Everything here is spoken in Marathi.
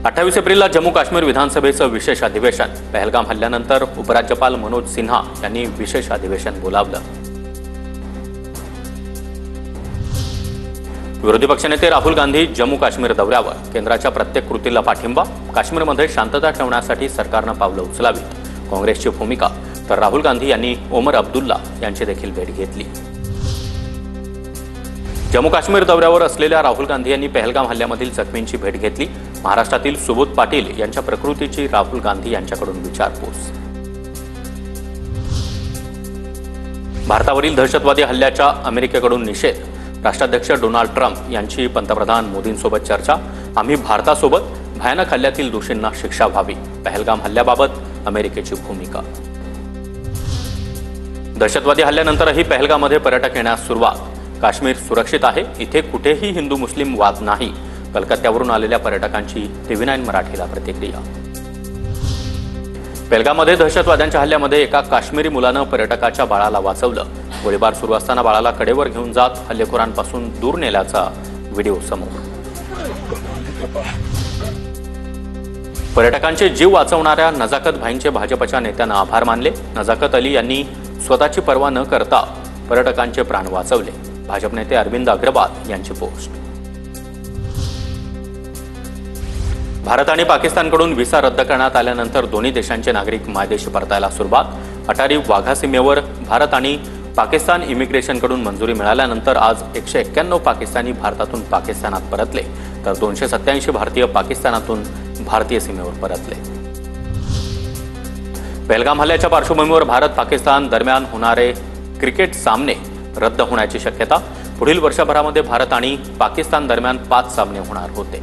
28 एप्रिलला जम्मू काश्मीर विधानसभेचं विशेष अधिवेशन। पहलगाम हल्ल्यानंतर उपराज्यपाल मनोज सिन्हा यांनी विशेष अधिवेशन बोलावलं। विरोधी पक्षनेते राहुल गांधी जम्मू काश्मीर दौऱ्यावर। केंद्राच्या प्रत्येक कृतीला पाठिंबा। काश्मीरमध्ये शांतता ठेवण्यासाठी सरकारनं पावलं उचलावीत, काँग्रेसची भूमिका। तर राहुल गांधी यांनी ओमर अब्दुल्ला यांची देखील भेट घेतली। जम्मू काश्मीर दौऱ्यावर असलेल्या राहुल गांधी यांनी पहलगाम हल्ल्यामधील जखमींची भेट घेतली। महाराष्ट्रातील सुबोध पाटील यांच्या प्रकृतीची राहुल गांधी यांच्याकडून विचारपूस। भारतावरील दहशतवादी हल्ल्याच्या अमेरिकेकडून निषेध। राष्ट्राध्यक्ष डोनाल्ड ट्रम्प यांची पंतप्रधान मोदींसोबत चर्चा। आम्ही भारतासोबत, भयानक हल्ल्यातील दोषींना शिक्षा व्हावी। पहलगाम हल्ल्याबाबत अमेरिकेची भूमिका। दहशतवादी हल्ल्यानंतरही पहलगाममध्ये पर्यटक येण्यास सुरुवात। काश्मीर सुरक्षित आहे, इथे कुठेही हिंदू मुस्लिम वाद नाही। कलकत्त्यावरून आलेल्या पर्यटकांची TV9 मराठीला प्रतिक्रिया। पहलगाममध्ये दहशतवाद्यांच्या हल्ल्यामध्ये एका काश्मीरी मुलानं पर्यटकाच्या बाळाला वाचवलं। गोळीबार सुरू असताना बाळाला कडेवर घेऊन जात हल्लेखोरांपासून दूर नेल्याचा व्हिडिओ समोर। पर्यटकांचे जीव वाचवणाऱ्या नजाकत भाईंचे भाजपच्या नेत्यांना आभार मानले। नजाकत अली यांनी स्वतःची पर्वा न करता पर्यटकांचे प्राण वाचवले। भाजप नेते अरविंद अग्रवाल यांची पोस्ट। भारत आणि पाकिस्तानकडून व्हिसा रद्द करण्यात आल्यानंतर दोन्ही देशांचे नागरिक मायदेशी परतायला सुरुवात। अटारी वाघा सीमेवर भारत आणि पाकिस्तान इमिग्रेशनकडून मंजुरी मिळाल्यानंतर आज 191 पाकिस्तानी भारतातून पाकिस्तानात परतले, तर 287 भारतीय पाकिस्तानातून भारतीय सीमेवर परतले। पहलगाम हल्ल्याच्या पार्श्वभूमीवर भारत पाकिस्तान दरम्यान होणारे क्रिकेट सामने रद्द होण्याची शक्यता। पुढील वर्षभरामध्ये भारत आणि पाकिस्तान दरम्यान 5 सामने होणार होते।